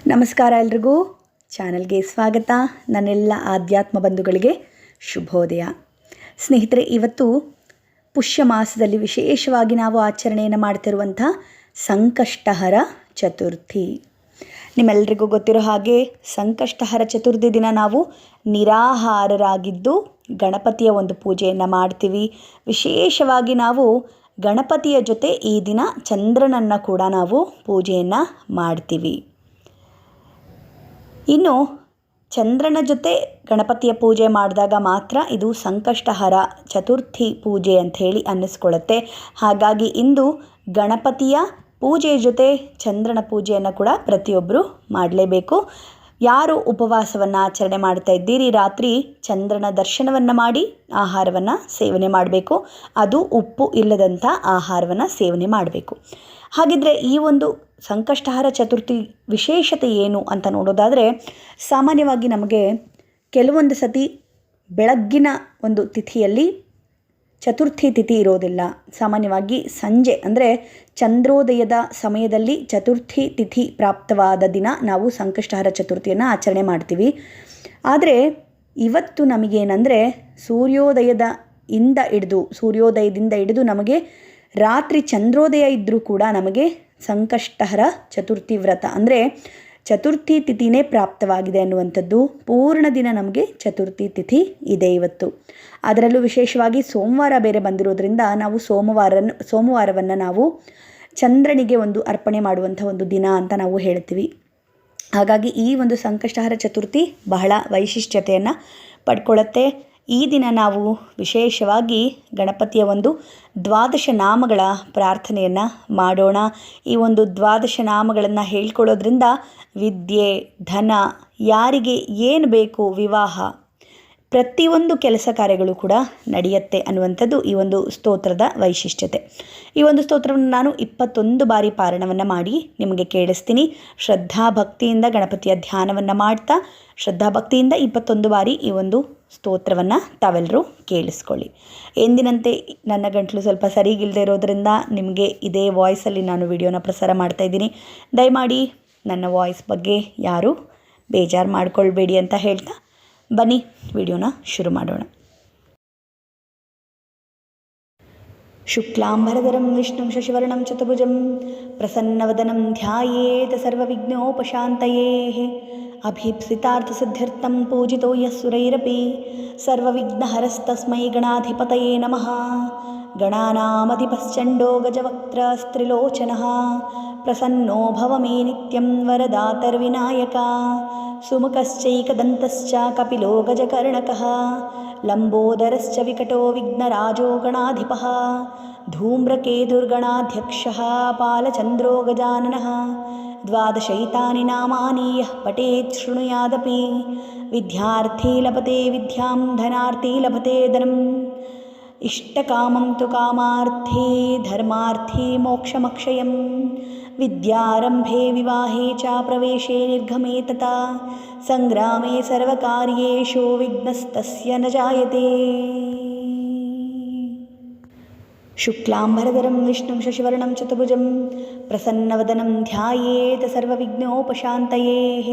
ನಮಸ್ಕಾರ ಎಲ್ರಿಗೂ ಚಾನಲ್ಗೆ ಸ್ವಾಗತ. ನನ್ನೆಲ್ಲ ಆಧ್ಯಾತ್ಮ ಬಂಧುಗಳಿಗೆ ಶುಭೋದಯ. ಸ್ನೇಹಿತರೆ, ಇವತ್ತು ಪುಷ್ಯ ಮಾಸದಲ್ಲಿ ವಿಶೇಷವಾಗಿ ನಾವು ಆಚರಣೆಯನ್ನು ಮಾಡ್ತಿರುವಂಥ ಸಂಕಷ್ಟಹರ ಚತುರ್ಥಿ. ನಿಮ್ಮೆಲ್ಲರಿಗೂ ಗೊತ್ತಿರೋ ಹಾಗೆ ಸಂಕಷ್ಟಹರ ಚತುರ್ಥಿ ದಿನ ನಾವು ನಿರಾಹಾರರಾಗಿದ್ದು ಗಣಪತಿಯ ಒಂದು ಪೂಜೆಯನ್ನು ಮಾಡ್ತೀವಿ. ವಿಶೇಷವಾಗಿ ನಾವು ಗಣಪತಿಯ ಜೊತೆ ಈ ದಿನ ಚಂದ್ರನನ್ನು ಕೂಡ ನಾವು ಪೂಜೆಯನ್ನು ಮಾಡ್ತೀವಿ. ಇನ್ನು ಚಂದ್ರನ ಜೊತೆ ಗಣಪತಿಯ ಪೂಜೆ ಮಾಡಿದಾಗ ಮಾತ್ರ ಇದು ಸಂಕಷ್ಟಹರ ಚತುರ್ಥಿ ಪೂಜೆ ಅಂಥೇಳಿ ಅನ್ನಿಸ್ಕೊಳ್ಳುತ್ತೆ. ಹಾಗಾಗಿ ಇಂದು ಗಣಪತಿಯ ಪೂಜೆಯ ಜೊತೆ ಚಂದ್ರನ ಪೂಜೆಯನ್ನು ಕೂಡ ಪ್ರತಿಯೊಬ್ಬರು ಮಾಡಲೇಬೇಕು. ಯಾರು ಉಪವಾಸವನ್ನು ಆಚರಣೆ ಮಾಡ್ತಾ ಇದ್ದೀರಿ, ರಾತ್ರಿ ಚಂದ್ರನ ದರ್ಶನವನ್ನು ಮಾಡಿ ಆಹಾರವನ್ನು ಸೇವನೆ ಮಾಡಬೇಕು. ಅದು ಉಪ್ಪು ಇಲ್ಲದಂಥ ಆಹಾರವನ್ನು ಸೇವನೆ ಮಾಡಬೇಕು. ಹಾಗಿದ್ದರೆ ಈ ಒಂದು ಸಂಕಷ್ಟಹರ ಚತುರ್ಥಿ ವಿಶೇಷತೆ ಏನು ಅಂತ ನೋಡೋದಾದರೆ, ಸಾಮಾನ್ಯವಾಗಿ ನಮಗೆ ಕೆಲವೊಂದು ಸತಿ ಬೆಳಗ್ಗಿನ ಒಂದು ತಿಥಿಯಲ್ಲಿ ಚತುರ್ಥಿ ತಿಥಿ ಇರೋದಿಲ್ಲ. ಸಾಮಾನ್ಯವಾಗಿ ಸಂಜೆ ಅಂದರೆ ಚಂದ್ರೋದಯದ ಸಮಯದಲ್ಲಿ ಚತುರ್ಥಿ ತಿಥಿ ಪ್ರಾಪ್ತವಾದ ದಿನ ನಾವು ಸಂಕಷ್ಟಹರ ಚತುರ್ಥಿಯನ್ನು ಆಚರಣೆ ಮಾಡ್ತೀವಿ. ಆದರೆ ಇವತ್ತು ನಮಗೇನೆಂದರೆ ಸೂರ್ಯೋದಯದಿಂದ ಹಿಡಿದು ನಮಗೆ ರಾತ್ರಿ ಚಂದ್ರೋದಯ ಇದ್ದರೂ ಕೂಡ ನಮಗೆ ಸಂಕಷ್ಟಹರ ಚತುರ್ಥಿ ವ್ರತ ಅಂದರೆ ಚತುರ್ಥಿ ತಿಥಿನೇ ಪ್ರಾಪ್ತವಾಗಿದೆ ಅನ್ನುವಂಥದ್ದು. ಪೂರ್ಣ ದಿನ ನಮಗೆ ಚತುರ್ಥಿ ತಿಥಿ ಇದೆ ಇವತ್ತು. ಅದರಲ್ಲೂ ವಿಶೇಷವಾಗಿ ಸೋಮವಾರ ಬೇರೆ ಬಂದಿರೋದ್ರಿಂದ ನಾವು ಸೋಮವಾರವನ್ನು ನಾವು ಚಂದ್ರನಿಗೆ ಒಂದು ಅರ್ಪಣೆ ಮಾಡುವಂಥ ಒಂದು ದಿನ ಅಂತ ನಾವು ಹೇಳ್ತೀವಿ. ಹಾಗಾಗಿ ಈ ಒಂದು ಸಂಕಷ್ಟಹರ ಚತುರ್ಥಿ ಬಹಳ ವೈಶಿಷ್ಟ್ಯತೆಯನ್ನು ಪಡ್ಕೊಳ್ಳುತ್ತೆ. ಈ ದಿನ ನಾವು ವಿಶೇಷವಾಗಿ ಗಣಪತಿಯ ಒಂದು ದ್ವಾದಶ ನಾಮಗಳ ಪ್ರಾರ್ಥನೆಯನ್ನು ಮಾಡೋಣ. ಈ ಒಂದು ದ್ವಾದಶ ನಾಮಗಳನ್ನು ಹೇಳ್ಕೊಳ್ಳೋದ್ರಿಂದ ವಿದ್ಯೆ, ಧನ, ಯಾರಿಗೆ ಏನು ಬೇಕು, ವಿವಾಹ, ಪ್ರತಿಯೊಂದು ಕೆಲಸ ಕಾರ್ಯಗಳು ಕೂಡ ನಡೆಯುತ್ತೆ ಅನ್ನುವಂಥದ್ದು ಈ ಒಂದು ಸ್ತೋತ್ರದ ವೈಶಿಷ್ಟ್ಯತೆ. ಈ ಒಂದು ಸ್ತೋತ್ರವನ್ನು ನಾನು 21 ಬಾರಿ ಪಾರಣವನ್ನು ಮಾಡಿ ನಿಮಗೆ ಕೇಳಿಸ್ತೀನಿ. ಶ್ರದ್ಧಾಭಕ್ತಿಯಿಂದ ಗಣಪತಿಯ ಧ್ಯಾನವನ್ನು ಮಾಡ್ತಾ ಶ್ರದ್ಧಾಭಕ್ತಿಯಿಂದ 21 ಬಾರಿ ಈ ಒಂದು ಸ್ತೋತ್ರವನ್ನು ತಾವೆಲ್ಲರೂ ಕೇಳಿಸ್ಕೊಳ್ಳಿ. ಎಂದಿನಂತೆ ನನ್ನ ಗಂಟಲು ಸ್ವಲ್ಪ ಸರಿಗಿಲ್ಲದೆ ಇರೋದರಿಂದ ನಿಮಗೆ ಇದೇ ವಾಯ್ಸಲ್ಲಿ ನಾನು ವಿಡಿಯೋನ ಪ್ರಸಾರ ಮಾಡ್ತಾಯಿದ್ದೀನಿ. ದಯಮಾಡಿ ನನ್ನ ವಾಯ್ಸ್ ಬಗ್ಗೆ ಯಾರೂ ಬೇಜಾರು ಮಾಡ್ಕೊಳ್ಬೇಡಿ ಅಂತ ಹೇಳ್ತಾ ಬನ್ನಿ ವಿಡಿಯೋನ ಶುರು ಮಾಡೋಣ. ಶುಕ್ಲಾಂಬರಧರಂ ವಿಷ್ಣುಂ ಶಶಿವರ್ಣಂ ಚತುರ್ಭುಜಂ ಪ್ರಸನ್ನವದನಂ ಧ್ಯಾಯೇತ್ ಸರ್ವವಿಘ್ನೋಪಶಾಂತಯೇಃ. ಅಭೀಪ್ಸಿತಾರ್ಥಸಿದ್ಧ್ಯರ್ಥಂ ಪೂಜಿತೋ ಯಃ ಸುರೈರಪಿ ಸರ್ವವಿಘ್ನಹರಸ್ತಸ್ಮೈ ಗಣಾಧಿಪತಯೇ ನಮಃ. ಗಣಾನಾಮಧಿಪಶ್ಚಂಡೋ ಗಜವಕ್ತ್ರಸ್ತ್ರಿಲೋಚನಃ ಪ್ರಸನ್ನೋ ಭವ ಮೇ ನಿತ್ಯಂ ವರದಾತರ್ವಿನಾಯಕ. ಸುಮುಖಶ್ಚೈಕದಂತಶ್ಚ ಕಪಿಲೋ ಗಜಕರ್ಣಕಃ ಲಂಬೋದರಶ್ಚ ವಿಕಟೋ ವಿಘ್ನರಾಜೋ ಗಣಾಧಿಪಃ. ಧೂಮ್ರಕೇತುರ್ಗಣಾಧ್ಯಕ್ಷಃ ಪಾಲಚಂದ್ರೋ ಗಜಾನನಃ. ದ್ವಾದಶೈತಾನಿ ನಾಮಾನಿ ಯಃ ಪಠೇತ್ ಶೃಣುಯಾದಪಿ ವಿದ್ಯಾರ್ಥಿ ಲಭತೆ ವಿದ್ಯಾಂ ಧನಾರ್ಥಿ ಲಭತೆ ಧನಂ. ಇಷ್ಟಕಾಮಂ ತು ಕಾಮಾರ್ಥಿ ಧರ್ಮಾರ್ಥಿ ಮೋಕ್ಷಮಕ್ಷಯಂ. ವಿದ್ಯಾರಂಭೆ ವಿವಾಹೇ ಚ ಪ್ರವೇಶೇ ನಿರ್ಗಮೇ ತಥಾ ಸಂಗ್ರಾಮೇ ಸರ್ವಕಾರ್ಯೇಷು ವಿಘ್ನಸ್ತಸ್ಯ ನ ಜಾಯತೆ. ಶುಕ್ಲಾಂಬರಧರಂ ವಿಷ್ಣುಂ ಶಶಿವರ್ಣಂ ಚತುರ್ಭುಜಂ ಪ್ರಸನ್ನವದನಂ ಧ್ಯಾಯೇತ್ ಸರ್ವವಿಘ್ನೋಪಶಾಂತಯೇಃ.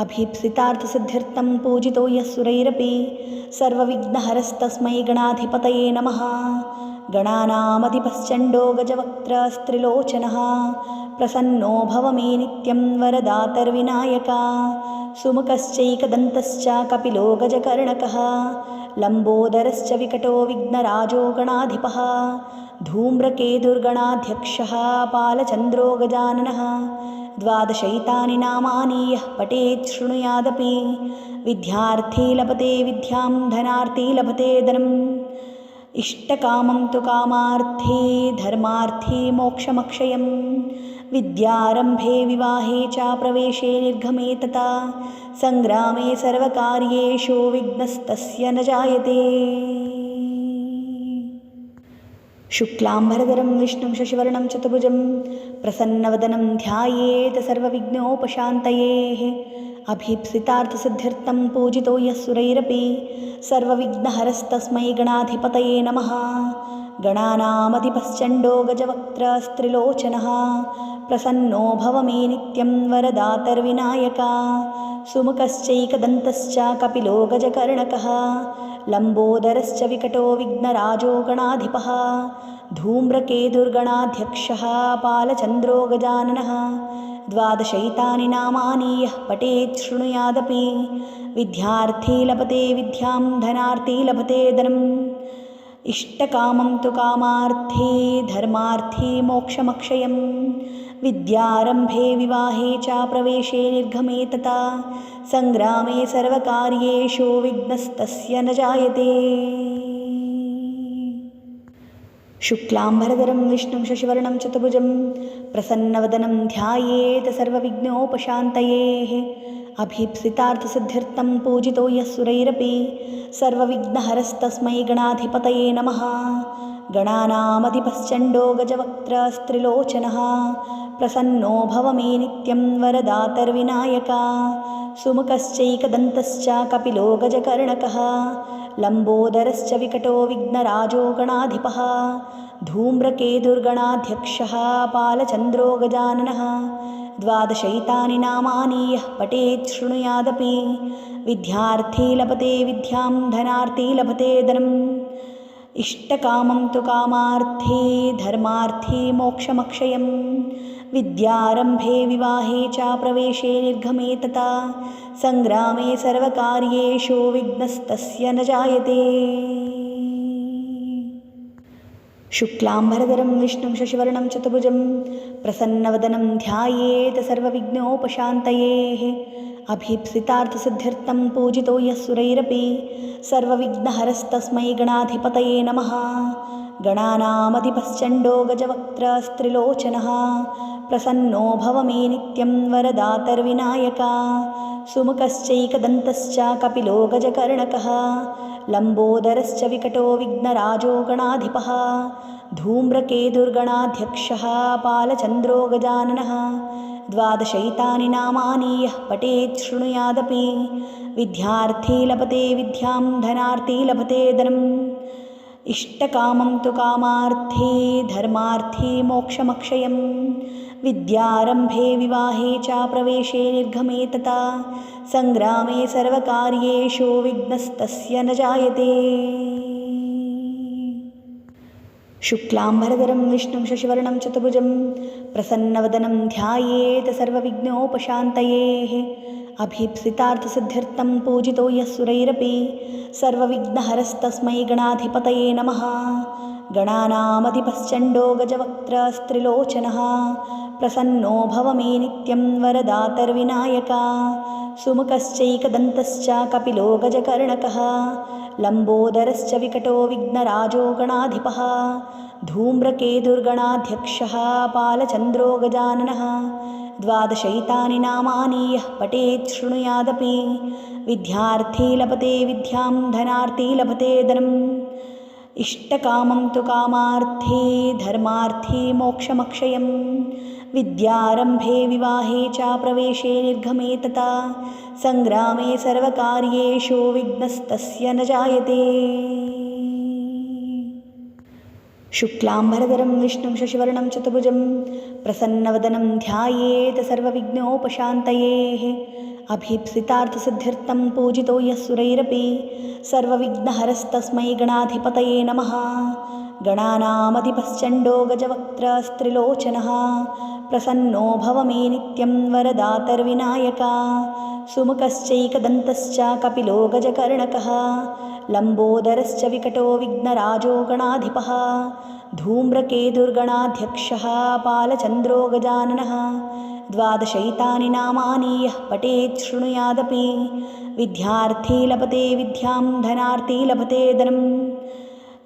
ಅಭೀಪ್ಸಿತಾರ್ಥಸಿದ್ಧ್ಯರ್ಥಂ ಪೂಜಿತೋ ಯಃ ಸುರೈರಪಿ ಸರ್ವವಿಘ್ನಹರಸ್ತಸ್ಮೈ ಗಣಾಧಿಪತಯೇ ನಮಃ. ಗಣಾನಾಮಧಿಪಶ್ಚಂಡೋ ಗಜವಕ್ತ್ರಸ್ತ್ರಿಲೋಚನಃ ಪ್ರಸನ್ನೋ ಭವ ಮೇ ನಿತ್ಯಂ ವರದಾತರ್ವಿನಾಯಕ. ಸುಮುಖಶ್ಚೈಕದಂತಶ್ಚ ಕಪಿಲೋ ಗಜಕರ್ಣಕಃ ಲಂಬೋದರಶ್ಚ ವಿಕಟೋ ವಿಘ್ನರಾಜೋ ಗಣಾಧಿಪಃ. ಧೂಮ್ರಕೇತುರ್ಗಣಾಧ್ಯಕ್ಷಃ ಪಾಲಚಂದ್ರೋ ಗಜಾನನಃ. ದ್ವಾದಶೈತಾನಿ ನಾಮಾನಿ ಯಃ ಪಠೇತ್ ಶೃಣುಯಾದಪಿ ವಿದ್ಯಾರ್ಥಿ ಲಭತೆ ವಿದ್ಯಾಂ ಧನಾರ್ಥಿ ಲಭತೆ ಧನಂ. ಇಷ್ಟಕಾಮಂ ತು ಕಾಮಾರ್ಥಿ ಧರ್ಮಾರ್ಥಿ ಮೋಕ್ಷಮಕ್ಷಯಂ. ವಿದ್ಯಾರಂಭೆ ವಿವಾಹೇ ಚ ಪ್ರವೇಶೇ ನಿರ್ಗಮೇ ತಥಾ ಸಂಗ್ರಾಮೇ ಸರ್ವಕಾರ್ಯೇಷು ವಿಘ್ನಸ್ತಸ್ಯ ನ ಜಾಯತೆ. ಶುಕ್ಲಾಂಬರಧರಂ ವಿಷ್ಣುಂ ಶಶಿವರ್ಣಂ ಚತುರ್ಭುಜಂ ಪ್ರಸನ್ನವದನಂ ಧ್ಯಾಯೇತ್ ಸರ್ವವಿಘ್ನೋಪಶಾಂತಯೇಃ. ಅಭೀಪ್ಸಿತಾರ್ಥಸಿದ್ಧ್ಯರ್ಥಂ ಪೂಜಿತೋ ಯಃ ಸುರೈರಪಿ ಸರ್ವವಿಘ್ನಹರಸ್ತಸ್ಮೈ ಗಣಾಧಿಪತಯೇ ನಮಃ. गणानामधिपश्चण्डो गजवक्त्रस्त्रिलोचनः प्रसन्नो भव मे नित्यं वरदातर्विनायका सुमुखश्चैकदन्तश्च कपिलो गजकर्णकः लम्बोदरश्च विकटो विघ्नराजो गणाधिपः धूम्रकेतुर्गणाध्यक्षः पालचन्द्रो गजाननः द्वादशैतानि नामानि यः पठेत् शृणुयादपि विद्यार्थी लभते विद्यां धनार्थी लभते धनम् इष्टकामं तु कामार्थी धर्मार्थी मोक्षमक्षयम् विद्यारम्भे विवाहे च प्रवेशे निर्गमे तथा सङ्ग्रामे सर्वकार्येषु विघ्नस्तस्य न जायते। शुक्लाम्बरधरं विष्णुं शशिवर्णं चतुर्भुजं प्रसन्नवदनं ध्यायेत् सर्वविघ्नोपशान्तये अभीप्सितार्थसिद्ध्यर्थं पूजितो यः सुरैरपि सर्वविघ्नहरस्तस्मै गणाधिपतये नमः। गणानामधिपश्चण्डो गजवक्त्रस्त्रिलोचनः प्रसन्नो भव मे नित्यं वरदातर्विनायका सुमुखश्चैकदन्तश्च कपिलो गजकर्णकः लम्बोदरश्च विकटो विघ्नराजो गणाधिपः धूम्रकेतुर्गणाध्यक्षः पालचन्द्रो गजाननः द्वादशैतानि नामानि यः पठेत् शृणुयादपि विद्यार्थी लभते विद्यां धनार्थी लभते धनम् इष्टकामं तु कामार्थी धर्मार्थी मोक्षमक्षयम् विद्यारम्भे विवाहे च प्रवेशे निर्गमे तथा सङ्ग्रामे सर्वकार्येषु विघ्नस्तस्य न जायते। शुक्लाम्बरधरं विष्णुं शशिवर्णं चतुर्भुजं प्रसन्नवदनं ध्यायेत् सर्वविघ्नोपशान्तये अभीप्सितार्थसिद्ध्यर्थं पूजितो यः सुरैरपि सर्वविघ्नहरस्तस्मै गणाधिपतये नमः। गणानामधिपश्चण्डो गजवक्त्रस्त्रिलोचनः प्रसन्नो भव मे नित्यं वरदातर्विनायका सुमुखश्चैकदन्तश्च कपिलो गजकर्णकः लम्बोदरश्च विकटो विघ्नराजो गणाधिपः धूम्रकेतुर्गणाध्यक्षः पालचन्द्रो गजाननः द्वादशैतानि नामानि यः पठेत् शृणुयादपि विद्यार्थी लभते विद्यां धनार्थी लभते धनम् इष्टकामं तु कामार्थी धर्मार्थी मोक्षमक्षयम् विद्यारम्भे विवाहे च प्रवेशे निर्गमे तथा सङ्ग्रामे सर्वकार्येषु विघ्नस्तस्य न जायते। शुक्लाम्बरधरं विष्णुं शशिवर्णं चतुर्भुजं प्रसन्नवदनं ध्यायेत् सर्वविघ्नोपशान्तये अभीप्सितार्थसिद्ध्यर्थं पूजितो यः सुरैरपि सर्वविघ्नहरस्तस्मै गणाधिपतये नमः। गणानामधिपश्चण्डो गजवक्त्रस्त्रिलोचनः प्रसन्नो भव मे नित्यं वरदातर्विनायका सुमुखश्चैकदन्तश्च कपिलो गजकर्णकः लम्बोदरश्च विकटो विघ्नराजो गणाधिपः धूम्रकेतुर्गणाध्यक्षः पालचन्द्रो गजाननः द्वादशैतानि नामानि यः पठेत् शृणुयादपि विद्यार्थी लभते विद्यां धनार्थी लभते धनम् इष्टकामं तु कामार्थी धर्मार्थी मोक्षमक्षयम् विद्यारम्भे विवाहे च प्रवेशे निर्गमे तथा सङ्ग्रामे सर्वकार्येषु विघ्नस्तस्य न जायते। शुक्लाम्बरधरं विष्णुं शशिवर्णं चतुर्भुजं प्रसन्नवदनं ध्यायेत् सर्वविघ्नोपशान्तये अभीप्सितार्थसिद्ध्यर्थं पूजितो यः सुरैरपि सर्वविघ्नहरस्तस्मै गणाधिपतये नमः। गणानामधिपश्चण्डो गजवक्त्रस्त्रिलोचनः प्रसन्नो भव मे नित्यं वरदातर्विनायका सुमुखश्चैकदन्तश्च कपिलो गजकर्णकः लम्बोदरश्च विकटो विघ्नराजो गणाधिपः धूम्रकेतुर्गणाध्यक्षः पालचन्द्रो गजाननः द्वादशैतानि नामानि यः पठेत् शृणुयादपि विद्यार्थी लभते विद्यां धनार्थी लभते धनम्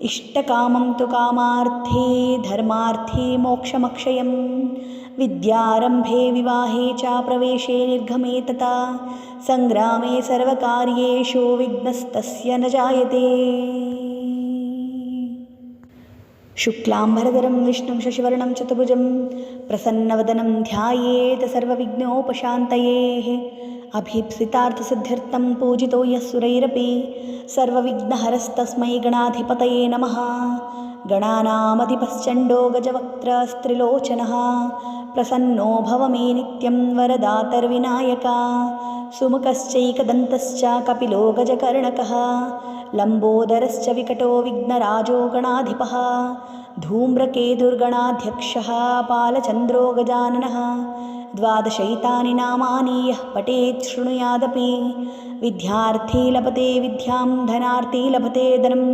इष्टकामं तु कामार्थी धर्मार्थी मोक्षमक्षयम् विद्यारम्भे विवाहे च प्रवेशे निर्गमे तथा सङ्ग्रामे सर्वकार्येषु विघ्नस्तस्य न जायते। शुक्लाम्बरधरं विष्णुं शशिवर्णं चतुर्भुजं प्रसन्नवदनं ध्यायेत् सर्वविघ्नोपशान्तये अभीप्सितार्थसिद्ध्यर्थं पूजितो यः सुरैरपि सर्वविघ्नहरस्तस्मै गणाधिपतये नमः। गणानामधिपश्चण्डो गजवक्त्रस्त्रिलोचनः प्रसन्नो भव मे नित्यं वरदातर्विनायका सुमुखश्चैकदन्तश्च कपिलो गजकर्णकः लम्बोदरश्च विकटो विघ्नराजो गणाधिपः धूम्रकेतुर्गणाध्यक्षः पालचन्द्रो गजाननः द्वादशैतानि नामानि यः पठेत् शृणुयादपि विद्यार्थी लभते विद्यां धनार्थी लभते धनम्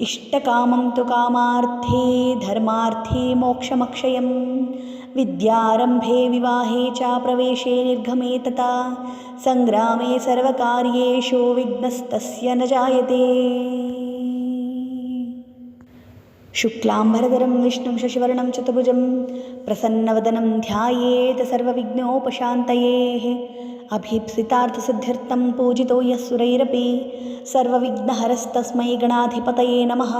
इष्टकामं तु कामार्थी धर्मार्थी मोक्षमक्षयम् विद्यारम्भे विवाहे च प्रवेशे निर्गमे तथा सङ्ग्रामे सर्वकार्येषु विघ्नस्तस्य न जायते। शुक्लाम्बरधरं विष्णुं शशिवर्णं चतुर्भुजं प्रसन्नवदनं ध्यायेत् सर्वविघ्नोपशान्तये अभीप्सितार्थसिद्ध्यर्थं पूजितो यः सुरैरपि सर्वविघ्नहरस्तस्मै गणाधिपतये नमः।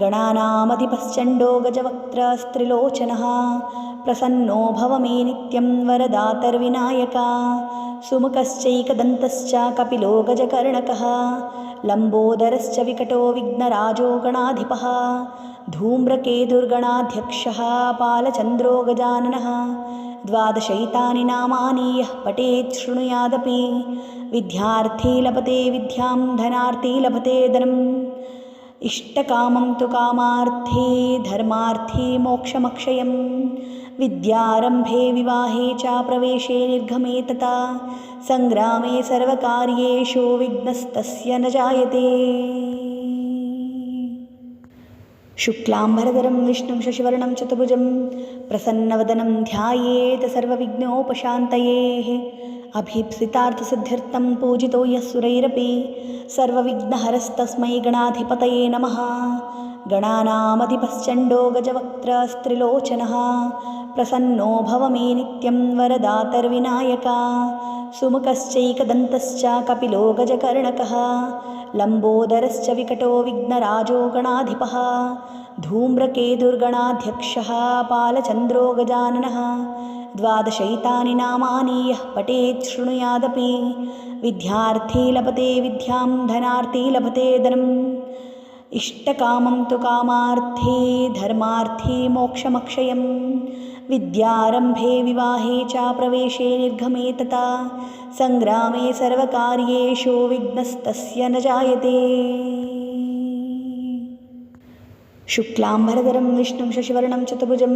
गणानामधिपश्चण्डो गजवक्त्रस्त्रिलोचनः प्रसन्नो भव मे नित्यं वरदातर्विनायका सुमुखश्चैकदन्तश्च कपिलो गजकर्णकः लम्बोदरश्च विकटो विघ्नराजो गणाधिपः धूम्रकेतुर्गणाध्यक्षः पालचन्द्रो गजाननः द्वादशैतानि नामानि यः पठेत् शृणुयादपि विद्यार्थी लभते विद्यां धनार्थी लभते धनम् इष्टकामं तु कामार्थी धर्मार्थी मोक्षमक्षयम् विद्यारम्भे विवाहे च प्रवेशे निर्गमे तथा सङ्ग्रामे सर्वकार्येषु विघ्नस्तस्य न जायते। शुक्लाम्बरधरं विष्णुं शशिवर्णं चतुर्भुजं प्रसन्नवदनं ध्यायेत् सर्वविघ्नोपशान्तये अभीप्सितार्थसिद्ध्यर्थं पूजितो यः सुरैरपि सर्वविघ्नहरस्तस्मै गणाधिपतये नमः। गणानामधिपश्चण्डो गजवक्त्रस्त्रिलोचनः प्रसन्नो भव मे नित्यं वरदातर्विनायका सुमुखश्चैकदन्तश्च कपिलो गजकर्णकः लम्बोदरश्च विकटो विघ्नराजो गणाधिपः धूम्रकेतुर्गणाध्यक्षः पालचन्द्रो गजाननः द्वादशैतानि नामानि यः पठेत् शृणुयादपि विद्यार्थी लभते विद्यां धनार्थी लभते धनम् इष्टकामं तु कामार्थी धर्मार्थी मोक्षमक्षयम् विद्यारम्भे विवाहे च प्रवेशे निर्गमे तथा सङ्ग्रामे सर्वकार्येषु विघ्नस्तस्य न जायते। शुक्लाम्बरधरं विष्णुं शशिवर्णं चतुर्भुजं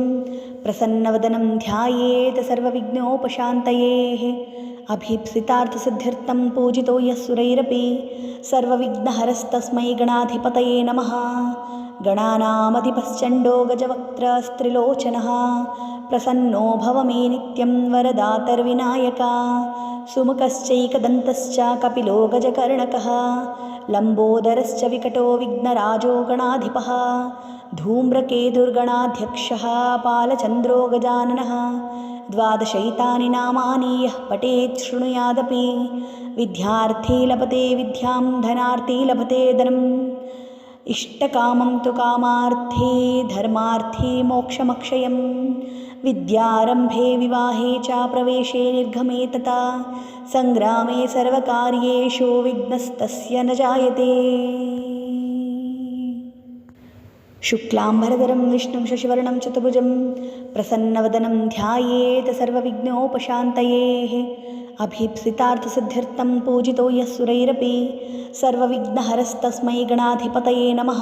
प्रसन्नवदनं ध्यायेत् सर्वविघ्नोपशान्तये अभीप्सितार्थसिद्ध्यर्थं पूजितो यः सुरैरपि सर्वविघ्नहरस्तस्मै गणाधिपतये नमः। गणानामधिपश्चण्डो गजवक्त्रस्त्रिलोचनः प्रसन्नो भव मे नित्यं वरदातर्विनायका सुमुखश्चैकदन्तश्च कपिलो गजकर्णकः लम्बोदरश्च विकटो विघ्नराजो गणाधिपः धूम्रकेतुर्गणाध्यक्षः पालचन्द्रो गजाननः द्वादशैतानि नामानि यः पठेत् शृणुयादपि विद्यार्थी लभते विद्यां धनार्थी लभते धनम् इष्टकामं तु कामार्थी धर्मार्थी मोक्षमक्षयम् विद्यारम्भे विवाहे च प्रवेशे निर्गमे तथा सङ्ग्रामे सर्वकार्येषु विघ्नस्तस्य न जायते। शुक्लाम्बरधरं विष्णुं शशिवर्णं चतुर्भुजं प्रसन्नवदनं ध्यायेत् सर्वविघ्नोपशान्तये अभीप्सितार्थसिद्ध्यर्थं पूजितो यः सुरैरपि सर्वविघ्नहरस्तस्मै गणाधिपतये नमः।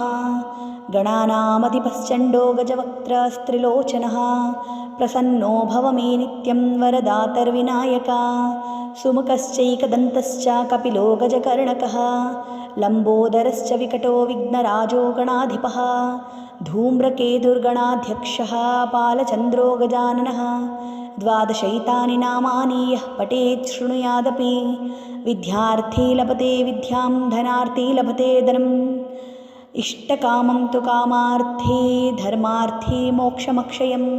गणानामधिपश्चण्डो गजवक्त्रस्त्रिलोचनः प्रसन्नो भव मे नित्यं वरदातर्विनायका सुमुखश्चैकदन्तश्च कपिलो गजकर्णकः लम्बोदरश्च विकटो विघ्नराजो गणाधिपः धूम्रकेतुर्गणाध्यक्षः पालचन्द्रो गजाननः द्वादशैतानि नामानि यः पठेत् शृणुयादपि विद्यार्थी लभते विद्यां धनार्थी लभते धनम् इष्टकामं तु कामार्थी धर्मार्थी मोक्षमक्षयम्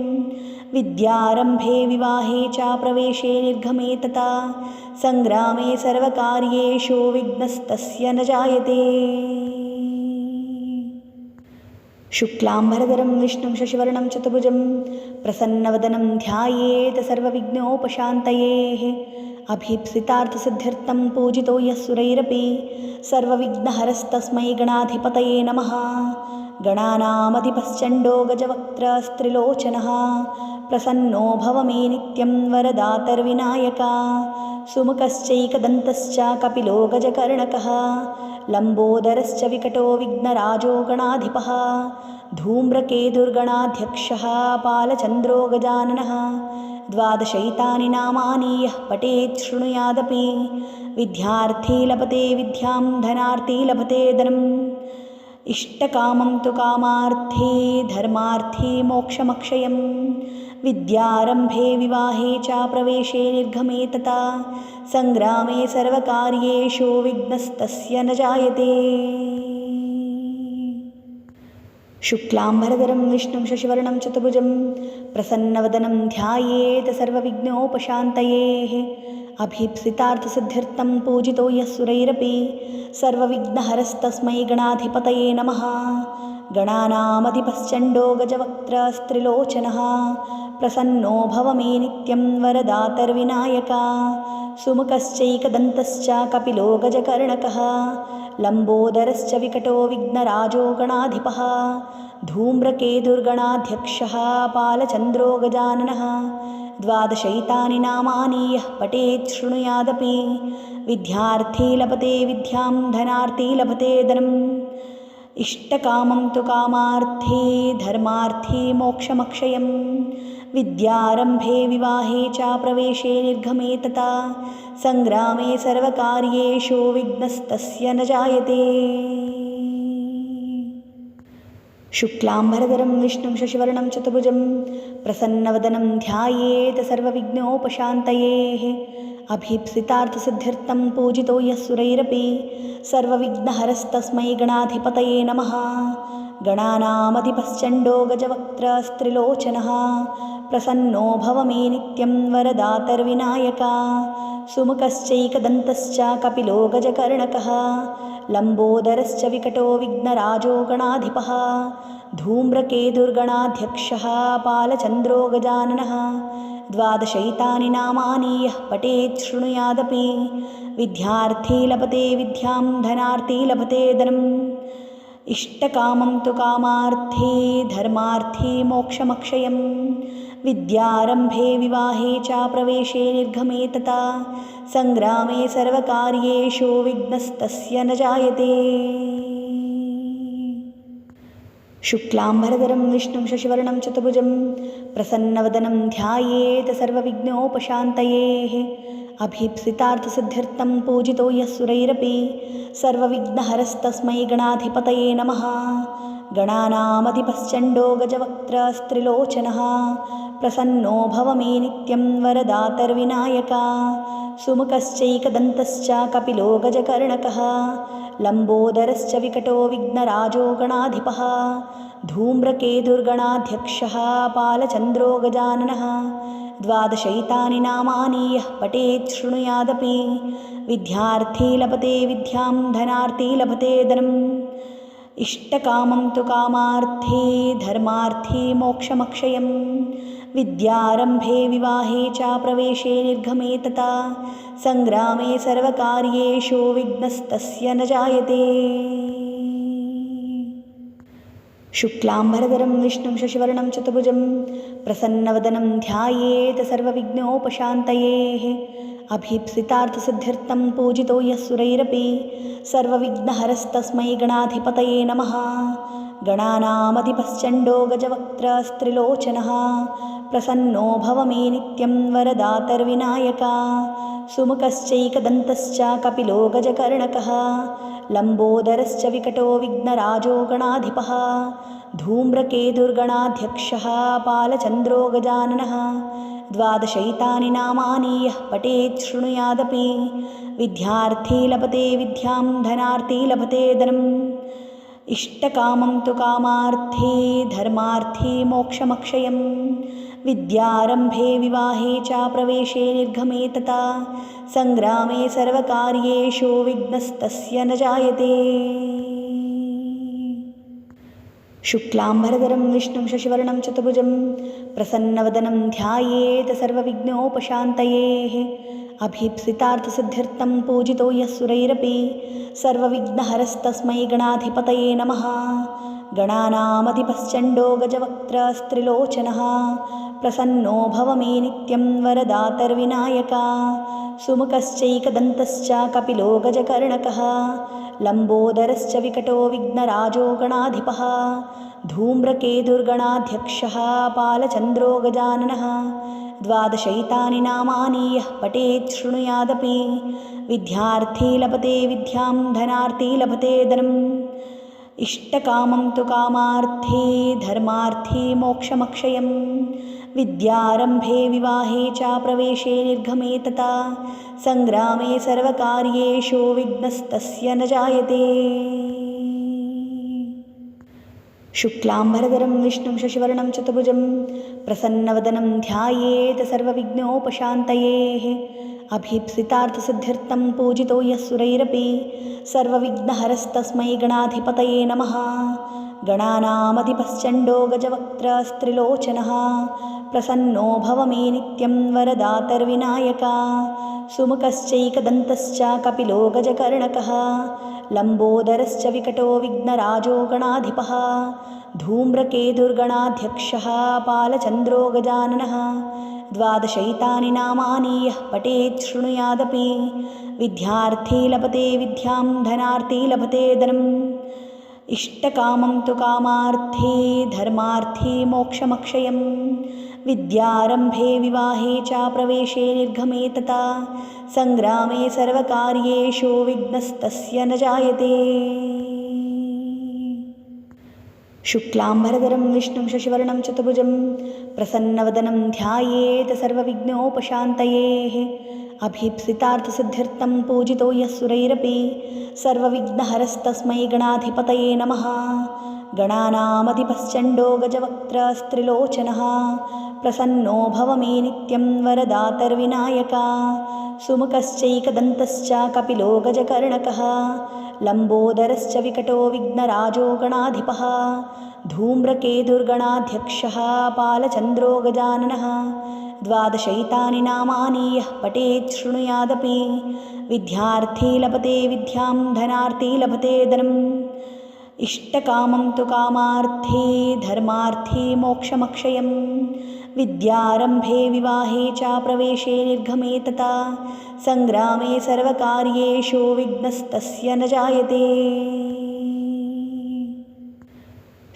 विद्यारम्भे विवाहे च प्रवेशे निर्गमे तथा सङ्ग्रामे सर्वकार्येषु विघ्नस्तस्य न जायते। शुक्लाम्बरधरं विष्णुं शशिवर्णं चतुर्भुजं प्रसन्नवदनं ध्यायेत् सर्वविघ्नोपशान्तये अभीप्सितार्थसिद्ध्यर्थं पूजितो यः सुरैरपि सर्वविघ्नहरस्तस्मै गणाधिपतये नमः। गणानामधिपश्चण्डो गजवक्त्रस्त्रिलोचनः प्रसन्नो भव मे नित्यं वरदातर्विनायका सुमुखश्चैकदन्तश्च कपिलो गजकर्णकः लम्बोदरश्च विकटो विघ्नराजो गणाधिपः धूम्रकेतुर्गणाध्यक्षः पालचन्द्रो गजाननः द्वादशैतानि नामानि यः पठेत् शृणुयादपि विद्यार्थी लभते विद्यां धनार्थी लभते धनम् इष्टकामं तु कामार्थी धर्मार्थी मोक्षमक्षयं विद्यारम्भे विवाहे च प्रवेशे निर्गमे तथा सङ्ग्रामे सर्वकार्येषु विघ्नस्तस्य न जायते। शुक्लाम्बरधरं विष्णुं शशिवर्णं चतुर्भुजं प्रसन्नवदनं ध्यायेत् सर्वविघ्नोपशान्तये अभीप्सितार्थसिद्ध्यर्थं पूजितो यः सुरैरपि सर्वविघ्नहरस्तस्मै गणाधिपतये नमः। गणानामधिपश्चण्डो गजवक्त्रस्त्रिलोचनः प्रसन्नो भव मे नित्यं वरदातर्विनायका सुमुखश्चैकदन्तश्च कपिलो गजकर्णकः लम्बोदरश्च विकटो विघ्नराजो गणाधिपः धूम्रकेतुर्गणाध्यक्षः पालचन्द्रो गजाननः द्वादशैतानि नामानि यः पठेत् शृणुयादपि विद्यार्थी लभते विद्यां धनार्थी लभते धनम् इष्टकामं तु कामार्थी धर्मार्थी मोक्षमक्षयं विद्यारम्भे विवाहे च प्रवेशे निर्गमे तथा सङ्ग्रामे सर्वकार्येषु विघ्नस्तस्य न जायते। शुक्लाम्बरधरं विष्णुं शशिवर्णं चतुर्भुजं प्रसन्नवदनं ध्यायेत् सर्वविघ्नोपशान्तये अभीप्सितार्थसिद्ध्यर्थं पूजितो यः सुरैरपि सर्वविघ्नहरस्तस्मै गणाधिपतये नमः। गणानामधिपश्चण्डो गजवक्त्रस्त्रिलोचनः प्रसन्नो भव मे नित्यं वरदातर्विनायका सुमुखश्चैकदन्तश्च कपिलो गजकर्णकः लम्बोदरश्च विकटो विघ्नराजो गणाधिपः धूम्रकेतुर्गणाध्यक्षः पालचन्द्रो गजाननः द्वादशैतानि नामानि यः पठेत् शृणुयादपि विद्यार्थी लभते विद्यां धनार्थी लभते धनम् इष्टकामं तु कामार्थी धर्मार्थी मोक्षमक्षयं विद्यारम्भे विवाहे च प्रवेशे निर्गमे तथा सङ्ग्रामे सर्वकार्येषु विघ्नस्तस्य न जायते। शुक्लाम्बरधरं विष्णुं शशिवर्णं चतुर्भुजं प्रसन्नवदनं ध्यायेत् सर्वविघ्नोपशान्तये अभीप्सितार्थसिद्ध्यर्थं पूजितो यः सुरैरपि सर्वविघ्नहरस्तस्मै गणाधिपतये नमः। गणानामधिपश्चण्डो गजवक्त्रस्त्रिलोचनः प्रसन्नो भव मे नित्यं वरदातर्विनायका सुमुखश्चैकदन्तश्च कपिलो गजकर्णकः लम्बोदरश्च विकटो विघ्नराजो गणाधिपः धूम्रकेतुर्गणाध्यक्षः पालचन्द्रो गजाननः द्वादशैतानि नामानि यः पठेत् शृणुयादपि विद्यार्थी लभते विद्यां धनार्थी लभते धनम् इष्टकामं तु कामार्थी धर्मार्थी मोक्षमक्षयं विद्यारम्भे विवाहे च प्रवेशे निर्गमे तथा सङ्ग्रामे सर्वकार्येषु विघ्नस्तस्य न जायते। शुक्लाम्बरधरं विष्णुं शशिवर्णं चतुर्भुजं प्रसन्नवदनं ध्यायेत् सर्वविघ्नोपशान्तये अभीप्सितार्थसिद्ध्यर्थं पूजितो यः सुरैरपि सर्वविघ्नहरस्तस्मै गणाधिपतये नमः। गणानामधिपश्चण्डो गजवक्त्रस्त्रिलोचनः प्रसन्नो भव मे नित्यं वरदातर्विनायका सुमुखश्चैकदन्तश्च कपिलो गजकर्णकः लम्बोदरश्च विकटो विघ्नराजो गणाधिपः धूम्रकेतुर्गणाध्यक्षः पालचन्द्रो गजाननः द्वादशैतानि नामानि यः पठेत् शृणुयादपि विद्यार्थी लभते विद्यां धनार्थी लभते धनम् इष्टकामं तु कामार्थी धर्मार्थी मोक्षमक्षयं विद्यारम्भे विवाहे च प्रवेशे निर्गमे तथा सङ्ग्रामे सर्वकार्येषु विघ्नस्तस्य न जायते। शुक्लाम्बरधरं विष्णुं शशिवर्णं चतुर्भुजं प्रसन्नवदनं ध्यायेत् सर्वविघ्नोपशान्तये अभीप्सितार्थसिद्ध्यर्थं पूजितो यः सुरैरपि सर्वविघ्नहरस्तस्मै गणाधिपतये नमः। गणानामधिपश्चण्डो गजवक्त्रस्त्रिलोचनः प्रसन्नो भव मे नित्यं वरदातर्विनायका सुमुखश्चैकदन्तश्च कपिलो गजकर्णकः लम्बोदरश्च विकटो विघ्नराजो गणाधिपः धूम्रकेतुर्गणाध्यक्षः पालचन्द्रो गजाननः द्वादशैतानि नामानि यः पठेत् शृणुयादपि विद्यार्थी लभते विद्यां धनार्थी लभते धनम् इष्टकामं तु कामार्थी धर्मार्थी मोक्षमक्षयं विद्यारम्भे विवाहे च प्रवेशे निर्गमे तथा सङ्ग्रामे सर्वकार्येषु विघ्नस्तस्य न जायते। शुक्लाम्बरधरं विष्णुं शशिवर्णं चतुर्भुजं प्रसन्नवदनं ध्यायेत् सर्वविघ्नोपशान्तयेः अभीप्सितार्थसिद्ध्यर्थं पूजितो यः सुरैरपि सर्वविघ्नहरस्तस्मै गणाधिपतये नमः। गणानामधिपश्चण्डो गजवक्त्रस्त्रिलोचनः प्रसन्नो भव मे नित्यं वरदातर्विनायका सुमुखश्चैकदन्तश्च कपिलो गजकर्णकः लम्बोदरश्च विकटो विघ्नराजो गणाधिपः धूम्रकेतुर्गणाध्यक्षः पालचन्द्रो गजाननः द्वादशैतानि नामानि यः पठेत् शृणुयादपि विद्यार्थी लभते विद्यां धनार्थी लभते धनम् इष्टकामं तु कामार्थी धर्मार्थी मोक्षमक्षयं विद्यारम्भे विवाहे च प्रवेशे निर्गमे तथा सङ्ग्रामे सर्वकार्येषु विघ्नस्तस्य न जायते। शुक्लाम्बरधरं विष्णुं शशिवर्णं चतुर्भुजं प्रसन्नवदनं ध्यायेत् सर्वविघ्नोपशान्तयेः अभीप्सितार्थसिद्ध्यर्थं पूजितो यः सुरैरपि सर्वविघ्नहरस्तस्मै गणाधिपतये नमः। गणानामधिपश्चण्डो गजवक्त्रस्त्रिलोचनः प्रसन्नो भव मे नित्यं वरदातर्विनायका सुमुखश्चैकदन्तश्च कपिलो गजकर्णकः लम्बोदरश्च विकटो विघ्नराजो गणाधिपः धूम्रकेतुर्गणाध्यक्षः पालचन्द्रो गजाननः द्वादशैतानि नामानि यः पठेत् शृणुयादपि विद्यार्थी लभते विद्यां धनार्थी लभते धनम् इष्टकामं तु कामार्थी धर्मार्थी मोक्षमक्षयं विद्यारम्भे विवाहे च प्रवेशे निर्गमे तथा सङ्ग्रामे सर्वकार्येषु विघ्नस्तस्य न जायते।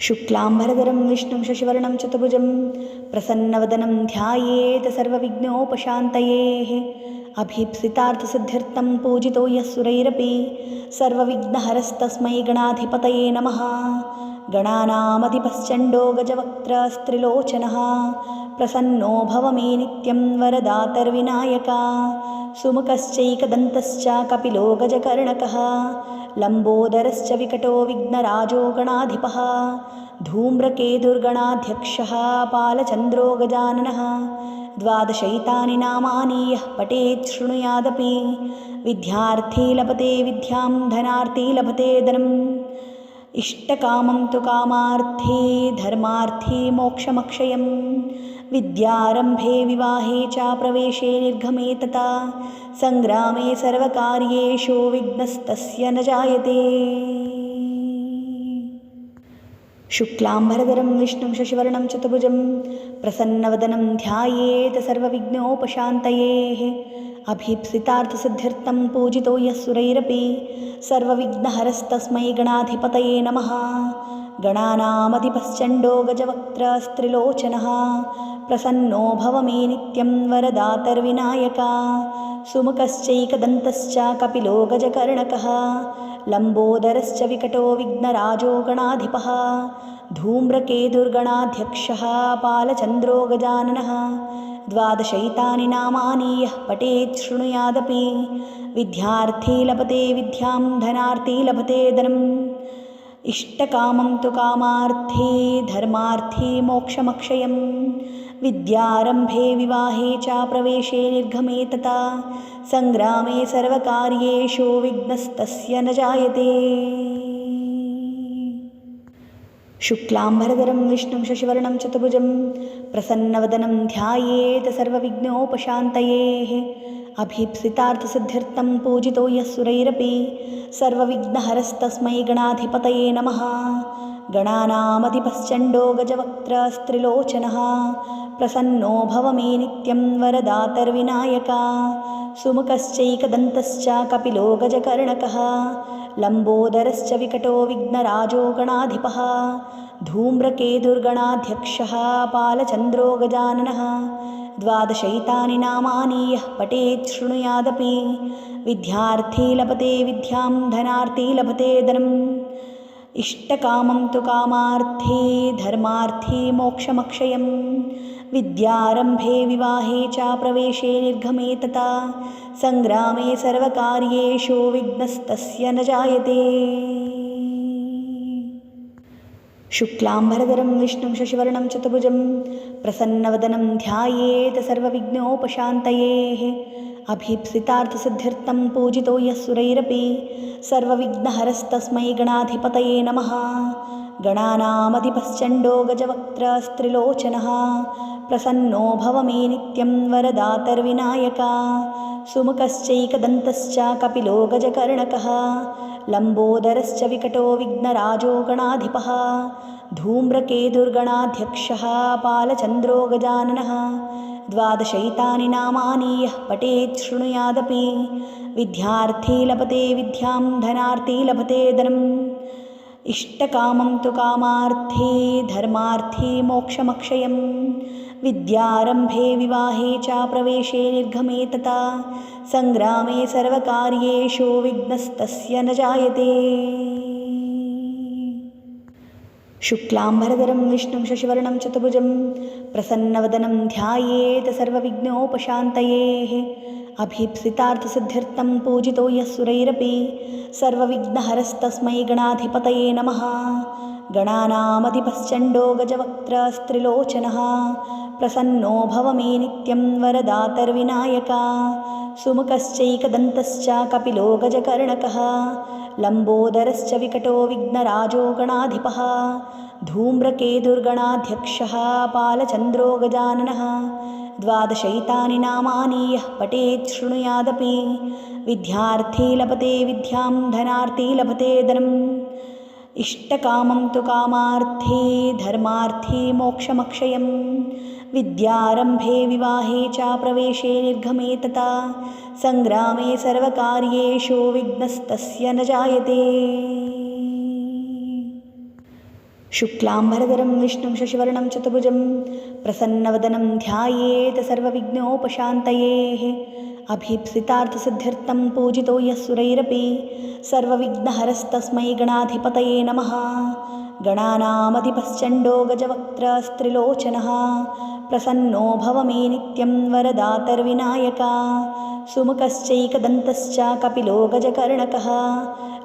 शुक्लाम्बरधरं विष्णुं शशिवर्णं चतुर्भुजं प्रसन्नवदनं ध्यायेत् सर्वविघ्नोपशान्तयेः अभीप्सितार्थसिद्ध्यर्थं पूजितो यः सुरैरपि सर्वविघ्नहरस्तस्मै गणाधिपतये नमः। गणानामधिपश्चण्डो गजवक्त्रस्त्रिलोचनः प्रसन्नो भव मे नित्यं वरदातर्विनायका सुमुखश्चैकदन्तश्च कपिलो गजकर्णकः लम्बोदरश्च विकटो विघ्नराजो गणाधिपः धूम्रकेतुर्गणाध्यक्षः पालचन्द्रो गजाननः द्वादशैतानि नामानि यः पठेत् शृणुयादपि विद्यार्थी लभते विद्यां धनार्थी लभते धनम् इष्टकामं तु कामार्थी धर्मार्थी मोक्षमक्षयं विद्यारम्भे विवाहे च प्रवेशे निर्गमे तथा सङ्ग्रामे सर्वकार्येषु विघ्नस्तस्य न जायते। शुक्लाम्बरधरं विष्णुं शशिवर्णं चतुर्भुजं प्रसन्नवदनं ध्यायेत् सर्वविघ्नोपशान्तयेः अभीप्सितार्थसिद्ध्यर्थं पूजितो यः सुरैरपि सर्वविघ्नहरस्तस्मै गणाधिपतये नमः। गणानामधिपश्चण्डो गजवक्त्रस्त्रिलोचनः प्रसन्नो भव मे नित्यं वरदातर्विनायका सुमुखश्चैकदन्तश्च कपिलो गजकर्णकः लम्बोदरश्च विकटो विघ्नराजो गणाधिपः धूम्रकेतुर्गणाध्यक्षः पालचन्द्रो गजाननः द्वादशैतानि नामानि यः पठेत् शृणुयादपि विद्यार्थी लभते विद्यां धनार्थी लभते धनम् इष्टकामं तु कामार्थी धर्मार्थी मोक्षमक्षयं विद्यारम्भे विवाहे च प्रवेशे निर्गमे तथा सङ्ग्रामे सर्वकार्येषु विघ्नस्तस्य न जायते। शुक्लाम्बरधरं विष्णुं शशिवर्णं चतुर्भुजं प्रसन्नवदनं ध्यायेत् सर्वविघ्नोपशान्तयेः अभीप्सितार्थसिद्ध्यर्थं पूजितो यः सुरैरपि सर्वविघ्नहरस्तस्मै गणाधिपतये नमः। गणानामधिपश्चण्डो गजवक्त्रस्त्रिलोचनः प्रसन्नो भव मे नित्यं वरदातर्विनायका सुमुखश्चैकदन्तश्च कपिलो गजकर्णकः लम्बोदरश्च विकटो विघ्नराजो गणाधिपः धूम्रकेतुर्गणाध्यक्षः पालचन्द्रो गजाननः द्वादशैतानि नामानि यः पठेत् शृणुयादपि विद्यार्थी लभते विद्यां धनार्थी लभते धनम् इष्टकामं तु कामार्थी धर्मार्थी मोक्षमक्षयम् विद्यारम्भे विवाहे च प्रवेशे निर्गमे तथा सङ्ग्रामे सर्वकार्येषु विघ्नस्तस्य न जायते। शुक्लाम्बरधरं विष्णुं शशिवर्णं चतुर्भुजं प्रसन्नवदनं ध्यायेत् सर्वविघ्नोपशान्तयेः अभीप्सितार्थसिद्ध्यर्थं पूजितो यः सुरैरपि सर्वविघ्नहरस्तस्मै गणाधिपतये नमः। गणानामधिपश्चण्डो गजवक्त्रस्त्रिलोचनः प्रसन्नो भव मे नित्यं वरदातर्विनायका सुमुखश्चैकदन्तश्च कपिलो गजकर्णकः लम्बोदरश्च विकटो विघ्नराजो गणाधिपः धूम्रकेतुर्गणाध्यक्षः पालचन्द्रो गजाननः द्वादशैतानि नामानि यः पठेत् शृणुयादपि विद्यार्थी लभते विद्यां धनार्थी लभते धनम् इष्टकामं तु कामार्थी धर्मार्थी मोक्षमक्षयम् विद्यारम्भे विवाहे च प्रवेशे निर्गमे तथा सङ्ग्रामे सर्वकार्येषु विघ्नस्तस्य न जायते। शुक्लाम्बरधरं विष्णुं शशिवर्णं चतुर्भुजं प्रसन्नवदनं ध्यायेत् सर्वविघ्नोपशान्तयेः अभीप्सितार्थसिद्ध्यर्थं पूजितो यः सुरैरपि सर्वविघ्नहरस्तस्मै गणाधिपतये नमः। गणानामधिपश्चण्डो गजवक्त्रस्त्रिलोचनः प्रसन्नो भव मे नित्यं वरदातर्विनायका सुमुखश्चैकदन्तश्च कपिलो गजकर्णकः लम्बोदरश्च विकटो विघ्नराजो गणाधिपः धूम्रकेतुर्गणाध्यक्षः पालचन्द्रो गजाननः द्वादशैतानि नामानि यः पठेत् शृणुयादपि विद्यार्थी लभते विद्यां धनार्थी लभते धनम् इष्टकामं तु कामार्थी धर्मार्थी मोक्षमक्षयम् विद्यारम्भे विवाहे च प्रवेशे निर्गमे तथा सङ्ग्रामे सर्वकार्येषु विघ्नस्तस्य न जायते। शुक्लाम्बरधरं विष्णुं शशिवर्णं चतुर्भुजं प्रसन्नवदनं ध्यायेत् सर्वविघ्नोपशान्तयेः अभीप्सितार्थसिद्ध्यर्थं पूजितो यः सुरैरपि सर्वविघ्नहरस्तस्मै गणाधिपतये नमः। गणानामधिपश्चण्डो गजवक्त्रस्त्रिलोचनः प्रसन्नो भव मे नित्यं वरदातर्विनायका सुमुखश्चैकदन्तश्च कपिलो गजकर्णकः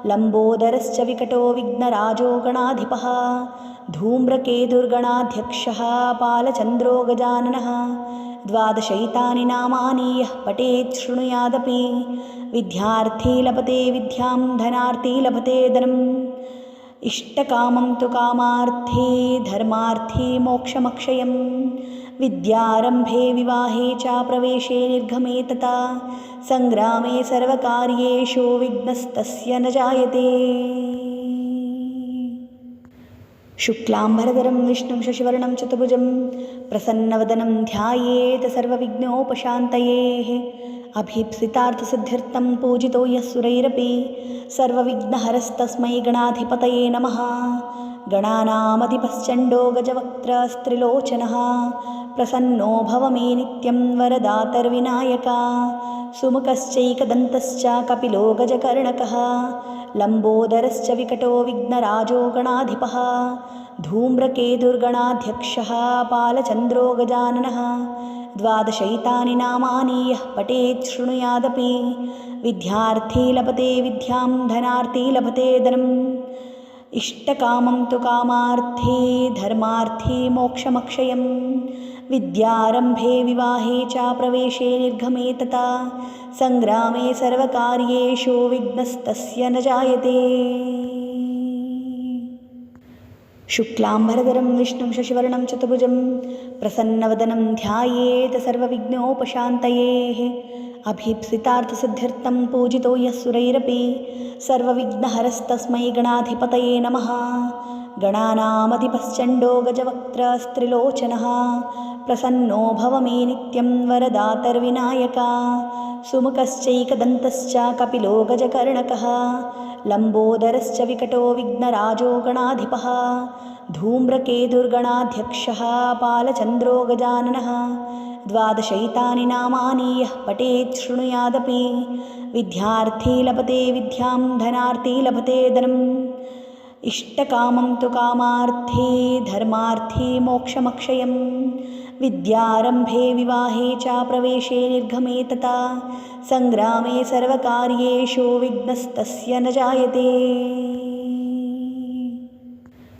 लम्बोदरश्च विकटो विघ्नराजो गणाधिपः धूम्रकेतुर्गणाध्यक्षः पालचन्द्रो गजाननः द्वादशैतानि नामानि यः पठेत् शृणुयादपि विद्यार्थी लभते विद्यां धनार्थी लभते धनम् इष्टकामं तु कामार्थी धर्मार्थी मोक्षमक्षयम् विद्यारम्भे विवाहे च प्रवेशे निर्गमे तथा सङ्ग्रामे सर्वकार्येषु विघ्नस्तस्य न जायते। शुक्लाम्बरधरं विष्णुं शशिवर्णं चतुर्भुजं प्रसन्नवदनं ध्यायेत् सर्वविघ्नोपशान्तयेः अभीप्सितार्थसिद्ध्यर्थं पूजितो यः सुरैरपि सर्वविघ्नहरस्तस्मै गणाधिपतये नमः। गणानामधिपश्चण्डो गजवक्त्रस्त्रिलोचनः प्रसन्नो भव मे नित्यं वरदातर्विनायका सुमुखश्चैकदन्तश्च कपिलो गजकर्णकः लम्बोदरश्च विकटो विघ्नराजो गणाधिपः धूम्रकेतुर्गणाध्यक्षः पालचन्द्रो गजाननः द्वादशैतानि नामानि यः पठेत् शृणुयादपि विद्यार्थी लभते विद्यां धनार्थी लभते धनम् इष्टकामं तु कामार्थी धर्मार्थी मोक्षमक्षयम् विद्यारम्भे विवाहे च प्रवेशे निर्गमे तथा सङ्ग्रामे सर्वकार्येषु विघ्नस्तस्य न जायते। शुक्लाम्बरधरं विष्णुं शशिवर्णं चतुर्भुजं प्रसन्नवदनं ध्यायेत् सर्वविघ्नोपशान्तयेः अभीप्सितार्थसिद्ध्यर्थं पूजितो यः सुरैरपि सर्वविघ्नहरस्तस्मै गणाधिपतये नमः। गणानामधिपश्चण्डो गजवक्त्रस्त्रिलोचनः प्रसन्नो भव मे नित्यं वरदातर्विनायका सुमुखश्चैकदन्तश्च कपिलो गजकर्णकः लम्बोदरश्च विकटो विघ्नराजो गणाधिपः धूम्रकेतुर्गणाध्यक्षः पालचन्द्रो गजाननः द्वादशैतानि नामानि यः पठेत् शृणुयादपि विद्यार्थी लभते विद्यां धनार्थी लभते धनम् इष्टकामं तु कामार्थी धर्मार्थी मोक्षमक्षयम् विद्यारम्भे विवाहे च प्रवेशे निर्गमे तथा सङ्ग्रामे सर्वकार्येषु विघ्नस्तस्य न जायते।